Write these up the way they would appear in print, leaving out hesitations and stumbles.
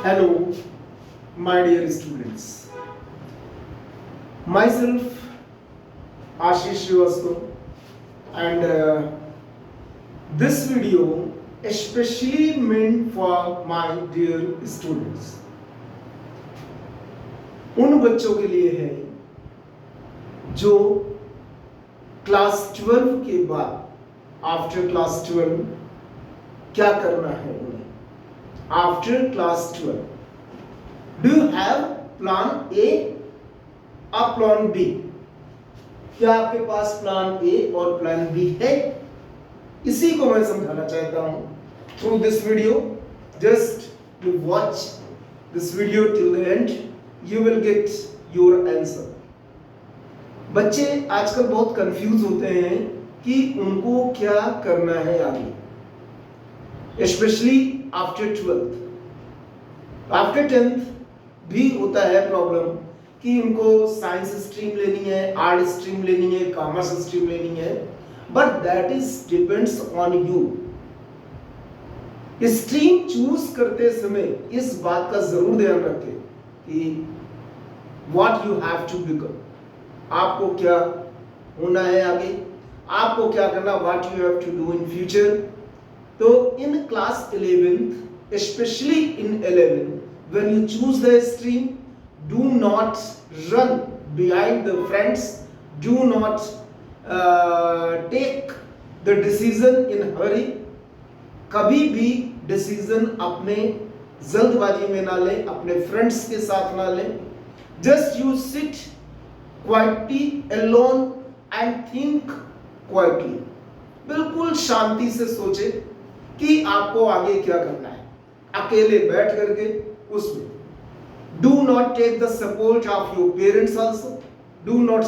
Hello, my dear students. Myself, Ashish Srivastava, and this video especially meant for my dear students. उन बच्चों के लिए है जो क्लास 12 के बाद आफ्टर क्लास 12 क्या करना है उन्हें after class 12. Do you have plan A और प्लान बी? क्या आपके पास प्लान ए और प्लान बी है? इसी को मैं समझाना चाहता हूं through this video. Just you watch this video till the end, you will get your answer. बच्चे आजकल बहुत कंफ्यूज होते हैं कि उनको क्या करना है आगे, specially after 12th. After 10th भी होता है प्रॉब्लम कि उनको साइंस स्ट्रीम लेनी है, आर्ट स्ट्रीम लेनी है, कॉमर्स स्ट्रीम लेनी है, but that is depends on you. Stream choose करते समय इस बात का जरूर ध्यान रखें कि what you have to become. आपको क्या होना है आगे, आपको क्या करना, what you have to do in future. तो in class 11th, especially in 11th, when you choose the stream, do not run behind the friends, do not take the decision in hurry. कभी भी decision अपने जल्दबाजी में ना लें, अपने friends के साथ ना लें. Just you sit quietly alone and think quietly. बिल्कुल शांति से सोचे कि आपको आगे क्या करना है, अकेले बैठ करके उसमें. Do not take the support of your parents also. Do not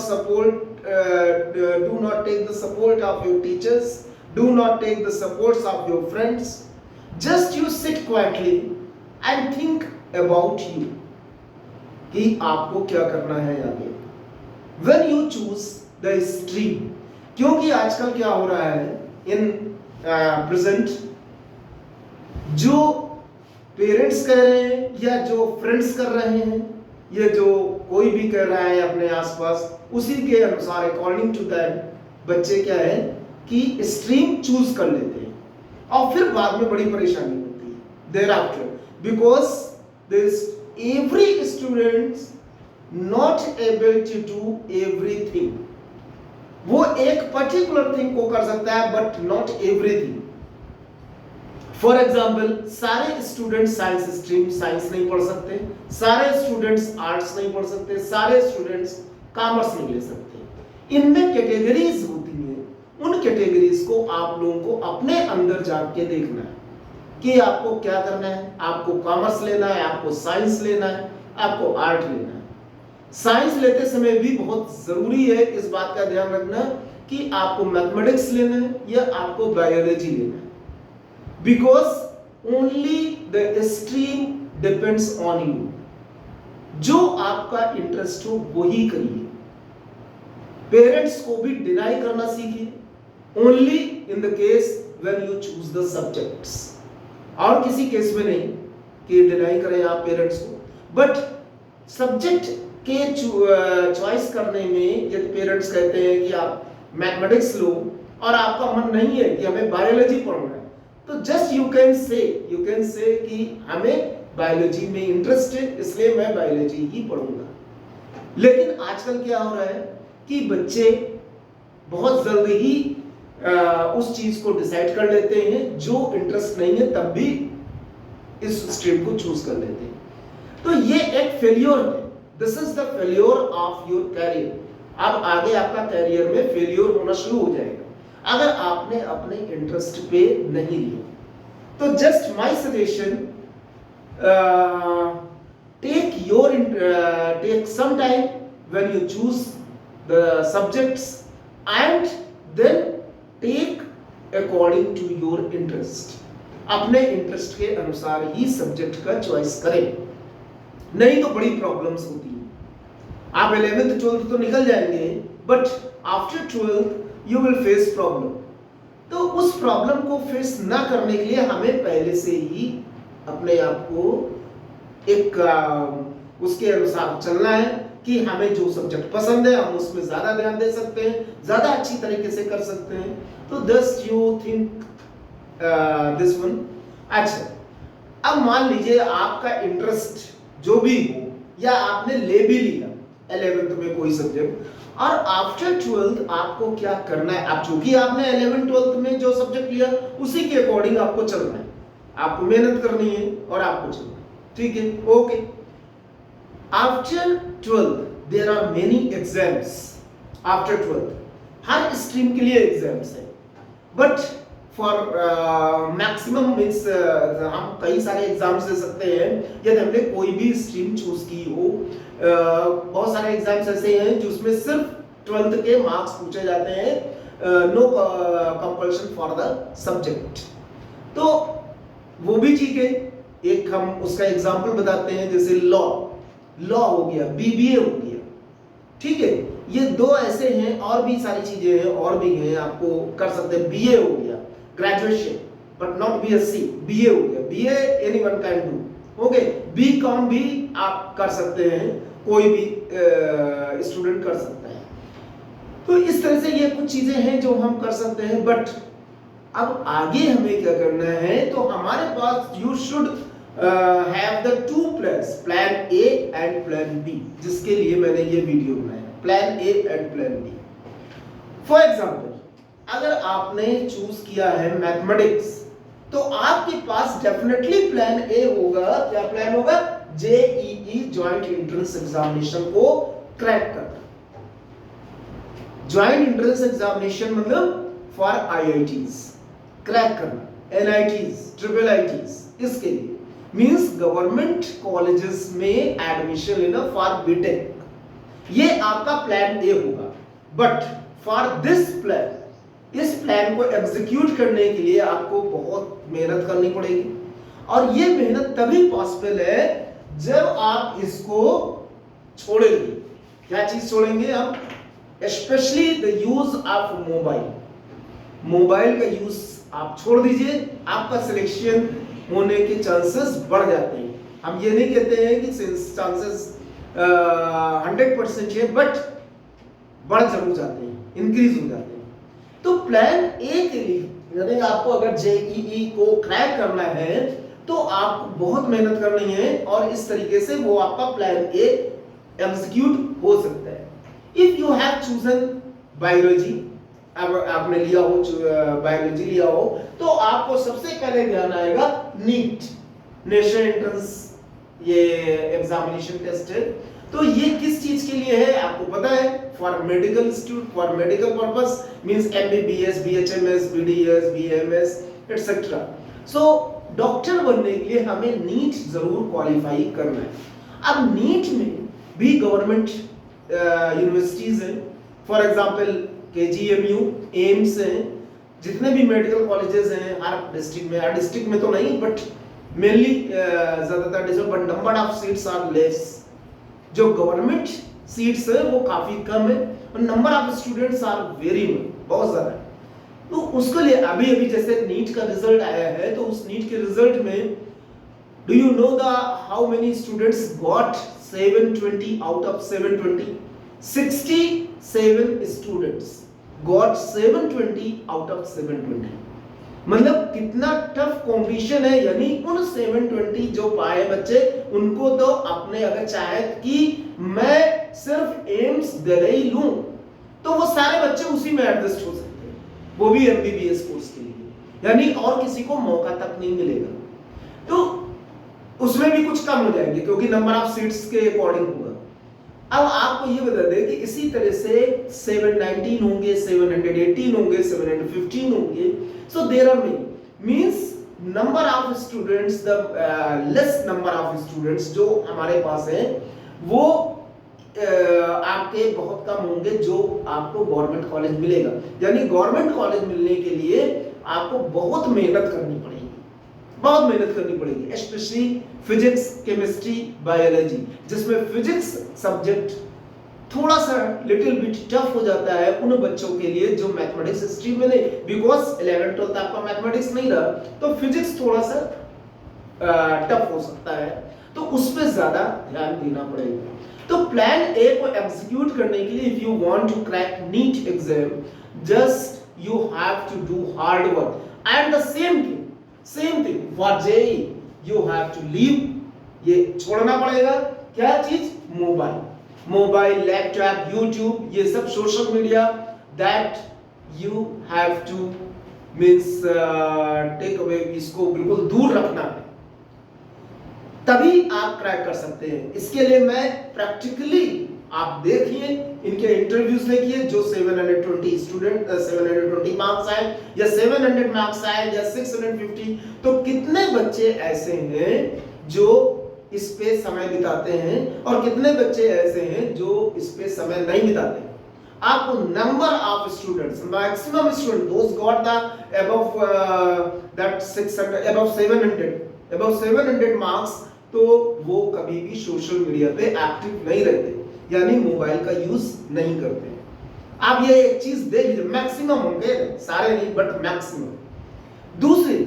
take the support of your teachers. Do not take the supports of your friends. Just you sit quietly and think about you कि आपको क्या करना है आगे. When you choose the stream, क्योंकि आजकल क्या हो रहा है इन प्रेजेंट, जो पेरेंट्स कह रहे हैं या जो फ्रेंड्स कर रहे हैं या जो कोई भी कर रहा है अपने आसपास, उसी के अनुसार अकॉर्डिंग टू दैट बच्चे क्या है कि स्ट्रीम चूज कर लेते हैं और फिर बाद में बड़ी परेशानी होती है thereafter, because this every students not able to do everything. वो एक पर्टिकुलर थिंग को कर सकता है but not everything. For example, सारे स्टूडेंट साइंस स्ट्रीम साइंस नहीं पढ़ सकते, सारे स्टूडेंट्स आर्ट्स नहीं पढ़ सकते, सारे स्टूडेंट्स कॉमर्स नहीं ले सकते. इनमें कैटेगरीज होती हैं. उन कैटेगरीज को आप लोगों को अपने अंदर जाके देखना है कि आपको क्या करना है. आपको कॉमर्स लेना है, आपको साइंस लेना है, आपको आर्ट लेना है. साइंस लेते समय भी बहुत जरूरी है इस बात का ध्यान रखना कि आपको मैथमेटिक्स लेना है या आपको बायोलॉजी लेना है. Because only the stream depends on you. जो आपका इंटरेस्ट हो वही करिए. पेरेंट्स को भी डिनाई करना सीखिए only in the case when you choose the subjects. और किसी केस में नहीं कि डिनाई करें आप पेरेंट्स को, बट सब्जेक्ट के चॉइस करने में यदि पेरेंट्स कहते हैं कि आप मैथमेटिक्स लो और आपका मन नहीं है कि हमें बायोलॉजी पढ़ना है, तो जस्ट यू कैन से कि हमें बायोलॉजी में इंटरेस्ट है इसलिए मैं बायोलॉजी ही पढ़ूंगा. लेकिन आजकल क्या हो रहा है कि बच्चे बहुत जल्दी ही उस चीज को डिसाइड कर लेते हैं, जो इंटरेस्ट नहीं है तब भी इस स्ट्रीम को चूज कर लेते हैं. तो ये एक फेल्योर है. This is the failure of your career. अब आगे आपका कैरियर में फेल्योर होना शुरू हो जाएगा अगर आपने अपने इंटरेस्ट पे नहीं लिया. तो just my suggestion, take some time when you choose the subjects and then take according to your interest. अपने इंटरेस्ट के अनुसार ही सब्जेक्ट का चॉइस करें, नहीं तो बड़ी प्रॉब्लम्स होती हैं. आप 11th 12th तो निकल जाएंगे but after 12th you will face problem. तो उस प्रॉब्लम को फेस ना करने के लिए हमें पहले से ही अपने आप को एक उसके अनुसार चलना है कि हमें जो सब्जेक्ट पसंद है हम उसमें ज्यादा ध्यान दे सकते हैं, ज्यादा अच्छी तरीके से कर सकते हैं। तो दस यू थिंक दिस वन। अच्छा, अब मान लीजिए आपका इंटरेस्ट जो भी हो या आपने ले भी लिया 11th में कोई सब्जेक्ट और आफ्टर 12th आपको क्या करना है, आप चूंकि आपने 11th 12th में जो सब्जेक्ट लिया उसी के अकॉर्डिंग आपको चलना है, आपको मेहनत करनी है और आपको चलना है, ठीक है, okay. After 12th there are many exams. After 12th हर स्ट्रीम के लिए एग्जाम्स है, बट फॉर मैक्सिमम मीन्स हम कई सारे एग्जाम्स दे सकते हैं यदि हमने कोई भी स्ट्रीम चूज की हो। बहुत सारे एग्जाम्स ऐसे हैं जिसमें सिर्फ 12th के मार्क्स पूछे जाते हैं, no compulsion for the subject, तो वो भी ठीक है। एक हम उसका एग्जाम्पल बताते हैं, जैसे लॉ हो गया, बीबीए हो गया, ठीक है। ये दो ऐसे हैं, और भी सारी चीजें हैं, और भी हैं, आपको कर सकते हैं। बीए हो गया, graduation but not BSc, BA हो गया, BA anyone can do, okay. BCom भी आप कर सकते हैं, कोई भी स्टूडेंट कर सकता है। तो इस तरह से ये कुछ चीजें हैं जो हम कर सकते हैं, बट अब आगे हमें क्या करना है, तो हमारे पास you should have the two plans, plan A and plan B, जिसके लिए मैंने ये वीडियो बनाया, plan A and plan B. For example, अगर आपने चूज किया है मैथमेटिक्स, तो आपके पास डेफिनेटली प्लान ए होगा। क्या प्लान होगा? जेईई जॉइंट एंट्रेंस एग्जामिनेशन को क्रैक करना। जॉइंट एंट्रेंस एग्जामिनेशन मतलब फॉर आईआईटीज क्रैक करना, एनआईटीज, ट्रिपल आईटीज, इसके लिए मींस गवर्नमेंट कॉलेजेस में एडमिशन लेना फॉर बीटेक, ये आपका प्लान ए होगा। बट फॉर दिस प्लान, इस प्लान को एग्जीक्यूट करने के लिए आपको बहुत मेहनत करनी पड़ेगी, और ये मेहनत तभी पॉसिबल है जब आप इसको छोड़ेंगे। क्या चीज छोड़ेंगे हम? Specially the use of mobile, mobile का यूज आप छोड़ दीजिए, आपका सिलेक्शन होने के चांसेस बढ़ जाते हैं। हम ये नहीं कहते हैं कि चांसेस 100% है, बट बढ़ जरूर जाते हैं, इंक्रीज हो जाते हैं। तो प्लान ए के लिए यानी आपको अगर जेईई को क्रैक करना है तो आपको बहुत मेहनत करनी है, और इस तरीके से वो आपका प्लान ए एग्जीक्यूट हो सकता है। If you have chosen biology, अब आपने लिया हो बायोलॉजी लिया हो, तो आपको सबसे पहले ध्यान आएगा नीट, नेशनल एंट्रेंस ये एग्जामिनेशन टेस्ट है। तो ये किस चीज के लिए है आपको पता है? For medical institute, for medical purpose, means MBBS, BHMS, BDS, BMS etcetera. So doctor बनने के लिए हमें नीट जरूर क्वालिफाई करना है। अब नीट में भी गवर्नमेंट यूनिवर्सिटीज हैं, फॉर एग्जांपल केजीएमयू, एम्स हैं, जितने भी मेडिकल कॉलेजेस हैं हर डिस्ट्रिक्ट में तो नहीं, बट मेनली ज्यादातर district, but number of seats are less. जो गवर्नमेंट सीट्स है वो काफी कम है, और number of students are very बहुत ज्यादा है। तो उसके लिए अभी जैसे नीट का रिजल्ट आया है, तो उस नीट के रिजल्ट में do you know the how many students got 720 out of 720? 67 students got 720 out of 720। मतलब कितना टफ कंपटीशन है, यानी उन 720 जो पाए बच्चे, उनको तो अपने अगर चाहे कि मैं सिर्फ एम्स दिल्ली लूं, तो वो सारे बच्चे उसी में एडजस्ट हो सकते हैं, वो भी एमबीबीएस कोर्स के लिए, यानी और किसी को मौका तक नहीं मिलेगा। तो उसमें भी कुछ कम हो जाएंगे क्योंकि नंबर ऑफ सीट्स के अकॉर्डिंग होगा। अब आपको ये बता दें कि इसी तरह से 719 होंगे, 718 होंगे, 715 होंगे। So there are many, means number of students, the less number of students जो हमारे पास है वो आपके बहुत कम होंगे जो आपको गवर्नमेंट कॉलेज मिलेगा। यानी गवर्नमेंट कॉलेज मिलने के लिए आपको बहुत मेहनत करनी पड़ेगी, बहुत मेहनत करनी पड़ेगी, स्पेशली फिजिक्स, केमिस्ट्री, बायोलॉजी, जिसमें फिजिक्स सब्जेक्ट थोड़ा सा लिटिल बिट टफ हो जाता है उन बच्चों के लिए जो मैथमेटिक्स स्ट्रीम में नहीं, बिकॉज 11th 12th आपका मैथमेटिक्स नहीं रहा, तो फिजिक्स थोड़ा सा टफ हो सकता है। तो उस पर ज्यादा ध्यान देना पड़ेगा। तो प्लान ए को एग्जीक्यूट करने के लिए if you want to crack NEET exam, just you have to do hard work and the same thing for JEE, you have to leave, ये छोड़ना पड़ेगा क्या चीज, मोबाइल, लैपटॉप, यूट्यूब, ये सब social media, that you have to means take away, इसको बिल्कुल दूर रखना है, तभी आप क्रैक कर सकते हैं। इसके लिए मैं प्रैक्टिकली, आप देखिए इनके इंटरव्यूज देखिए, जो 720 स्टूडेंट 720 मार्क्स आए या 700 मार्क्स आए या 650, तो कितने बच्चे ऐसे हैं जो इस पे समय बिताते हैं और कितने बच्चे ऐसे हैं जो इस पे समय नहीं बिताते। आपको number of students, maximum student those got the above that 600 above 700 marks, तो वो कभी भी सोशल मीडिया पे एक्टिव नहीं रहते, यानी मोबाइल का यूज नहीं करते। आप ये एक चीज देख लीजिए, मैक्सिमम होंगे, सारे नहीं बट मैक्सिमम। दूसरी,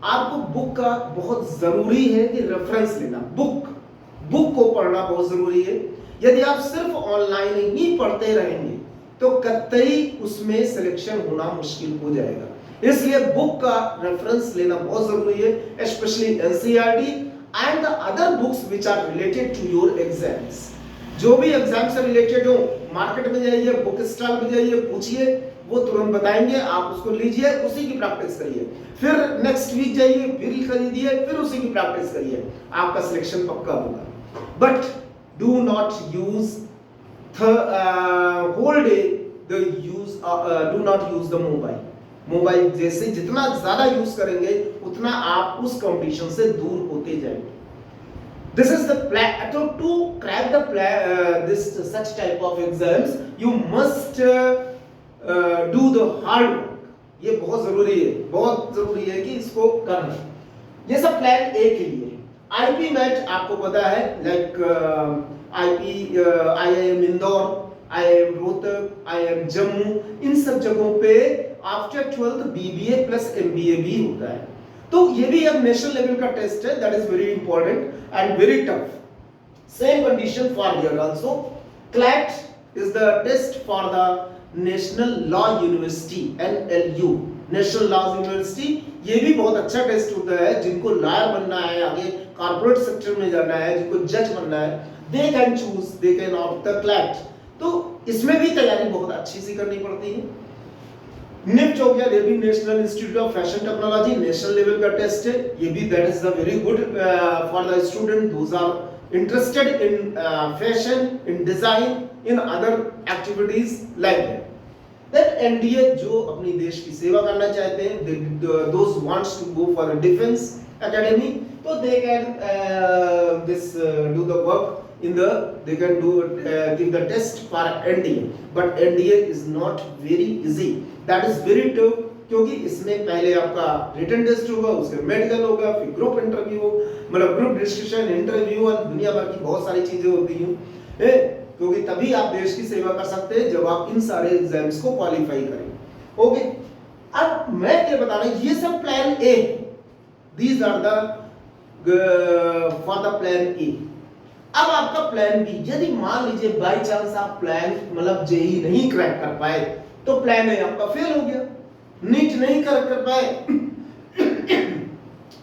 आपको बुक का बहुत जरूरी है कि रेफरेंस लेना, बुक को पढ़ना बहुत जरूरी है। यदि आप सिर्फ ऑनलाइन ही पढ़ते रहेंगे तो कतई उसमें सिलेक्शन होना मुश्किल हो जाएगा। इसलिए बुक का रेफरेंस लेना बहुत जरूरी है, specially NCERT and the other books which are related to your exams. जो भी एग्जाम से रिलेटेड हो, मार्केट में जाइए, बुक स्टॉल में जाइए, पूछिए, वो तुरंत बताएंगे, आप उसको लीजिए, उसी की प्रैक्टिस करिए, फिर नेक्स्ट वीक जाइए, फिर खरीदिए, फिर उसी की प्रैक्टिस करिए, आपका सिलेक्शन पक्का होगा। But do not use whole day do not use the mobile जैसे जितना ज्यादा यूज करेंगे उतना आप उस कंपटीशन से दूर होते जाएंगे। This is the plan. To crack the this such type of exams, you must do the hard work. ये बहुत जरूरी है कि इसको करना। ये सब प्लान ए के लिए। आईपी मैट आपको पता है, like IIM Indore, IIM Rohtak, IIM Jammu, इन सब जगहों पे after 12th BBA plus MBA भी होता है। तो ये भी एक नेशनल लेवल का टेस्ट है, that is very important and very tough. Same condition for here also. CLAT is the test for the National Law University, NLU, National Law University। ये भी बहुत अच्छा टेस्ट होता है, जिनको लॉयर बनना है, आगे कॉर्पोरेट सेक्टर में जाना है, जिनको जज बनना है, they can choose, they can opt the CLAT। तो इसमें भी तैयारी बहुत अच्छी सी करनी पड़ती है। निफ्ट हो गया, ये भी national institute of fashion technology, national level का टेस्ट है, ये भी that is the very good for the student those are interested in fashion, in design, in other activities like that. That NDA जो अपनी देश की सेवा करना चाहते हैं, those wants to go for a defence academy, तो they can this do the work in the they can do give the test for NDA, but NDA is not very easy, that is very tough, क्योंकि इसमें पहले आपका written test होगा, उसके medical होगा, फिर group interview हो, मतलब ग्रुप डिस्कशन, इंटरव्यू और दुनिया भर की बहुत सारी चीजें होती हैं, क्योंकि तभी आप देश की सेवा कर सकते हैं जब आप इन सारे एग्जाम्स को क्वालिफाई करें। ओके, अब मैं ये बता रहा हूं, ये सब plan A, these are the for the plan A. अब आपका प्लान बी, यदि मान लीजिए बाय चांस आप प्लान मतलब जेई नहीं क्रैक कर पाए, तो प्लान ए आपका फेल हो गया, नीट नहीं क्रैक कर पाए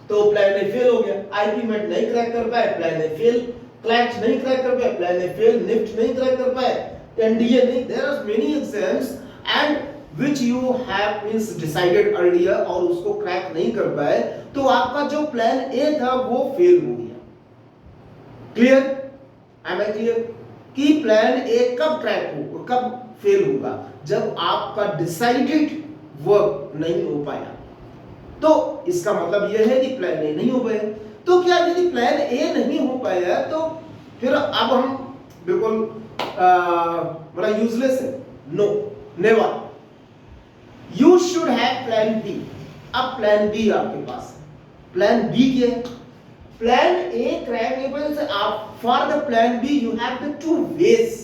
तो प्लान ए फेल हो गया, आईपी मेट नहीं क्रैक कर पाए, प्लान ए फेल, क्लैट नहीं क्रैक कर पाए, प्लान ए फेल, निफ्ट नहीं क्रैक कर पाए, एनडीए नहीं, there are many exams and which you have means decided earlier और उसको क्रैक नहीं कर पाए, तो आपका जो प्लान ए था वो फेल हो गया। क्लियर? एम आई क्लियर कि प्लान ए कब क्रैक होगा, कब फेल होगा? जब आपका डिसाइडेड वर्क नहीं हो पाया। तो इसका मतलब यह है कि प्लान ए नहीं हो पाया। तो क्या यदि प्लान ए नहीं हो पाया तो फिर अब हम बिल्कुल मतलब यूजलेस है? No, never. You should have plan B. अब प्लान बी आपके पास है। प्लान बी क्या है? प्लान ए क्रैक नहीं होने से आप for the plan B you have the two ways,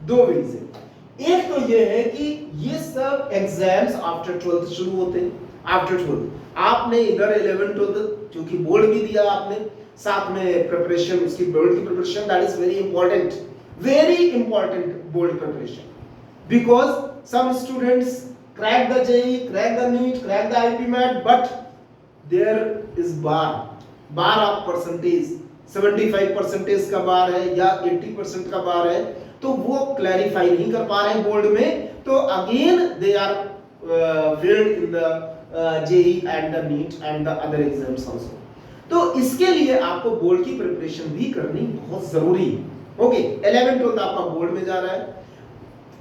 दो वेज है। एक तो ये है कि ये सब एग्जाम्स आफ्टर 12th शुरू होते हैं। आफ्टर 12th आपने इधर 11th 12th क्योंकि बोर्ड भी दिया आपने, साथ में प्रिपरेशन, उसकी बोर्ड की preparation, that is very important board preparation, because some students crack the JEE, crack the NEET, crack the IPMAT, but there is bar of percentage, 75% का बार है या 80% का बार है, तो वो क्लैरिफाई नहीं कर पा रहे हैं बोर्ड में, तो again they are failed in the JEE and the NEET and the other exams also. तो इसके लिए आपको बोर्ड की प्रिपरेशन भी करनी बहुत जरूरी है। ओके, 11 12 आपका बोर्ड में जा रहा है,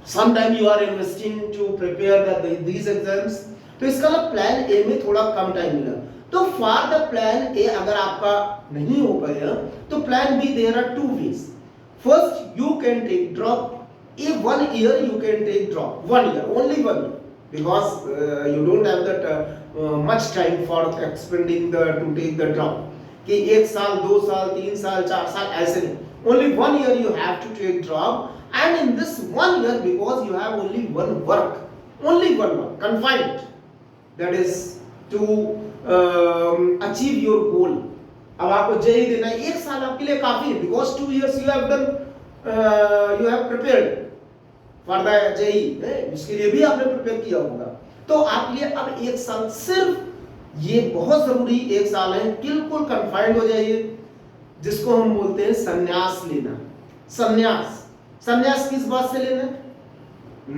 sometime you are investing to prepare these exams, तो इसका मतलब प्लान ए में थोड़ा कम टाइम मिला, तो फॉर द प्लान ए अगर आपका नहीं हो पाया तो plan B there are two ways. First you can take drop, a 1 year you can take drop, 1 year, only 1 year, because you don't have that much time for expending to take the drop, कि 1 साल 2 साल 3 साल 4 साल ऐसे नहीं, only 1 year you have to take drop, and in this 1 year because you have only one work confined, that is to achieve your goal। अब आपको JEE देना है, 1 साल आपके लिए काफी है, because 2 years you have done, you have prepared for the JEE, इसके लिए भी आपने प्रिपेयर किया होगा, तो आपके लिए अब 1 साल, सिर्फ ये बहुत जरूरी 1 साल है, बिल्कुल कंफाइंड हो जाइए, जिसको हम बोलते हैं संन्यास लेना। संन्यास किस बात से लेना है?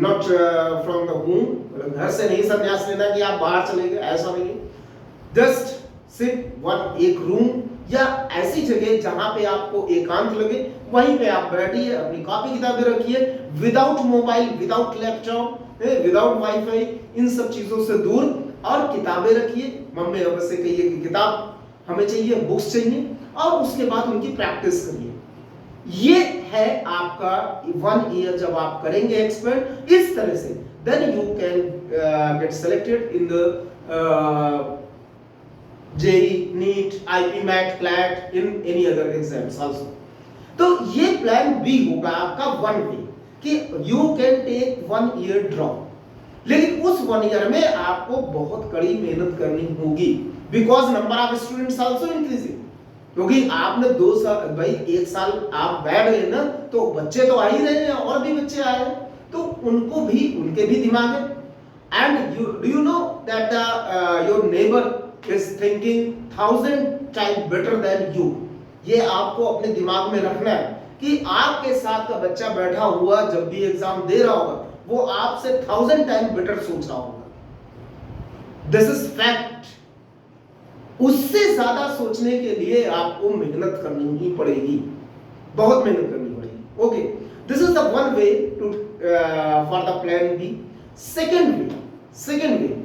नॉट फ्रॉम द होम, घर से नहीं संन्यास लेना कि आप बाहर चले गए, ऐसा नहीं। जस्ट सिट एक रूम या ऐसी जगह जहां पे आपको एकांत लगे, वहीं पे आप बैठिए, अपनी कॉपी किताबें रखिए, without mobile, without laptop, without wifi, इन सब चीजों से दूर, और किताबें रखिए। मम्मी अब से कहिए कि किताब हमें चाहिए, बुक्स चाहिए, और उसके बाद उनकी प्रैक्टिस करिए। ये है आपका 1 year जब आप करेंगे एक्सपर्ट इस तरह से, then you can get selected in the JEE, NEET, IPMAT, CLAT, in any other exams also. तो ये प्लान बी होगा आपका 1 वे, कि you can take 1 year drop, लेकिन उस 1 year में आपको बहुत कड़ी मेहनत करनी होगी, because number of students also increasing, क्योंकि आपने 2 साल, भाई 1 साल आप बैठ गए ना, तो बच्चे तो आ ही रहे हैं, और भी बच्चे आए हैं, तो उनको भी, उनके भी दिमाग है, and do you know that your neighbour is thinking 1000 times better than you। ये आपको अपने दिमाग में रखना है कि आपके साथ का बच्चा बैठा हुआ जब भी एग्जाम दे रहा होगा, वो आपसे 1000 टाइम बेटर सोच रहा होगा। This is fact. उससे ज्यादा सोचने के लिए आपको मेहनत करनी ही पड़ेगी, बहुत मेहनत करनी पड़ेगी। Okay, this is the 1 way to for the plan B. Second way,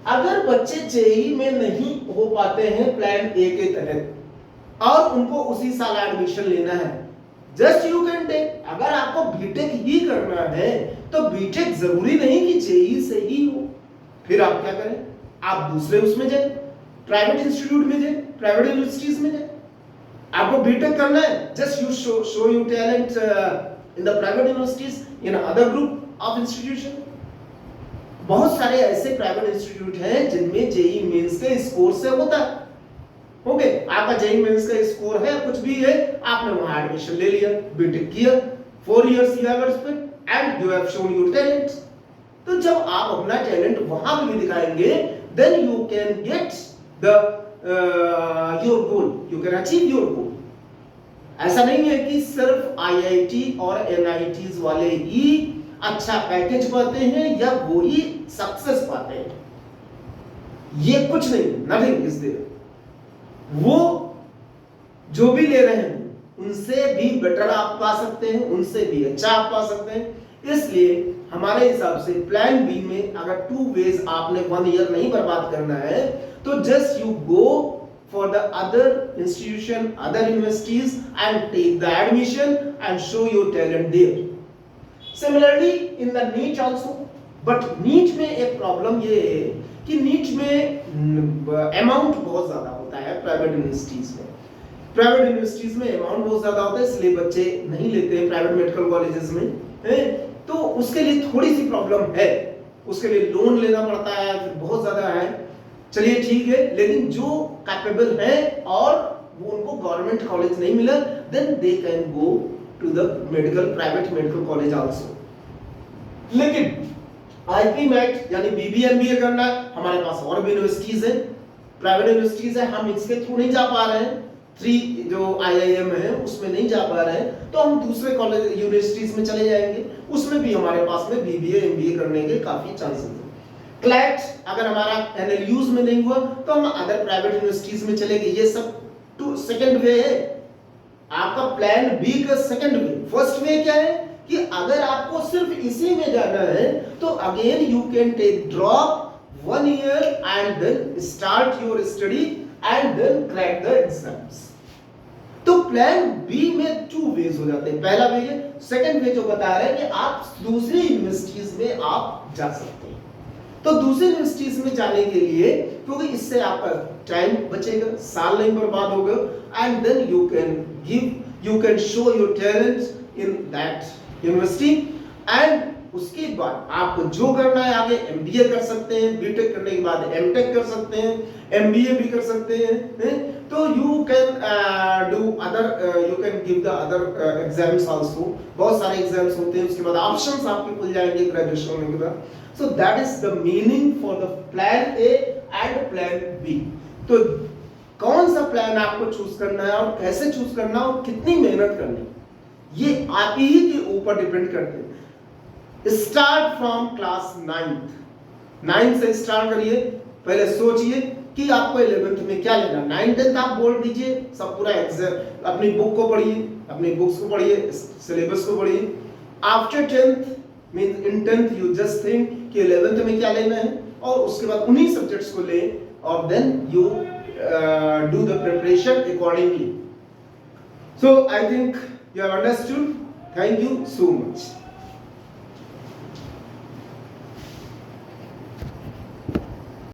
अगर बच्चे जेई में नहीं हो पाते हैं प्लान ए के तहत, और उनको उसी साल एडमिशन लेना है, जस्ट यू कैन टेक, अगर आपको बीटेक ही करना है तो बीटेक जरूरी नहीं कि जेई से ही हो, फिर आप क्या करें, आप दूसरे उसमें जाए, प्राइवेट इंस्टीट्यूट में जाए, प्राइवेट यूनिवर्सिटीज में जाए। आपको बीटेक करना है, just you show you talent in the private universities, in other group of institution. बहुत सारे ऐसे प्राइवेट इंस्टीट्यूट हैं जिनमें जेई मेंस के स्कोर से होता है। ओके, आपका जेई मेंस का स्कोर है, कुछ भी है, आपने वहां एडमिशन ले लिया, बीटेक किया, 4 years you have spent and you have shown your talent। तो जब आप अपना टैलेंट वहां पे भी दिखाएंगे, then you can get the your goal, you can achieve your goal। ऐसा नहीं है कि सिर्फ आईआईटी और एनआईटीज वाले ही अच्छा पैकेज पाते हैं या वो ही सक्सेस पाते हैं, ये कुछ नहीं, नथिंग इज देयर। वो जो भी ले रहे हैं उनसे भी बेटर आप पा सकते हैं, उनसे भी अच्छा आप पा सकते हैं। इसलिए हमारे हिसाब से प्लान बी में अगर 2 वेज आपने 1 year नहीं बर्बाद करना है, तो just you go for the other institution, other universities and take the admission and show your talent there। Similarly in the NEET also, but NEET में एक प्रॉब्लम ये है कि NEET में अमाउंट बहुत ज्यादा होता है प्राइवेट यूनिवर्सिटीज में। प्राइवेट यूनिवर्सिटीज में अमाउंट बहुत ज्यादा होता है, इसलिए बच्चे नहीं लेते हैं प्राइवेट मेडिकल कॉलेजेस में, तो उसके लिए थोड़ी सी प्रॉब्लम है, उसके लिए लोन लेना पड़ता है, फिर बहुत ज्यादा है। चलिए ठीक है, लेकिन जो कैपेबल है और वो उनको गवर्नमेंट कॉलेज नहीं मिला, then they can go to the medical private medical college also. लेकिन आईपी मैट यानी बीबीए एमबीए करना है, हमारे पास और भी यूनिवर्सिटीज है, प्राइवेट यूनिवर्सिटीज है, हम इसके थ्रू नहीं जा पा रहे हैं, 3 जो आईआईएम है उसमें नहीं जा पा रहे हैं, तो हम दूसरे कॉलेज यूनिवर्सिटीज में चले जाएंगे, उसमें भी हमारे पास में बीबीए एमबीए करने के काफी चांसेस हैं। क्लैट अगर हमारा एनएलयूज में नहीं हुआ तो हम अदर प्राइवेट यूनिवर्सिटीज में चले गए। ये सब टू सेकंड वे है, आपका प्लान बी का सेकंड वे। फर्स्ट वे क्या है कि अगर आपको सिर्फ इसी में जाना है तो again you can take drop 1 year and then start your study and then crack the exams. तो प्लान बी में 2 वेज हो जाते हैं, पहला वे है, सेकंड वे जो बता रहा है कि आप दूसरी यूनिवर्सिटीज में आप जा सकते हैं। तो दूसरी यूनिवर्सिटीज में जाने के लिए, क्योंकि इससे आपका टाइम बचेगा, साल नहीं बर्बाद होगा, and then you can show your talent in that university, and उसके बाद आपको जो करना है आगे एमबीए कर सकते हैं, बीटेक करने के बाद एमटेक कर सकते हैं, एमबीए भी कर सकते हैं, तो you can do other, you can give the other exams also. बहुत सारे एग्जाम्स होते हैं, उसके बाद ऑप्शंस आपके खुल जाएंगे ग्रेजुएशन होने के बाद। So that is the meaning for the plan A and plan B. तो कौन सा प्लान आपको चूज करना है और कैसे चूज करना है और कितनी मेहनत करनी है, ये आप ही के ऊपर डिपेंड करते हैं। स्टार्ट फ्रॉम क्लास 9 से स्टार्ट करिए। पहले सोचिए कि आपको 11th में क्या लेना, 9 10th आप बोल दीजिए, सब पूरा एग्जाम अपनी बुक को पढ़िए, अपनी बुक्स को पढ़िए, सिलेबस को पढ़िए। After 10th means in 10th you just think कि 11th में क्या लेना है और उसके बाद उन्हीं सब्जेक्ट्स को ले और then you do the preparation accordingly. So I think you have understood. Thank you so much.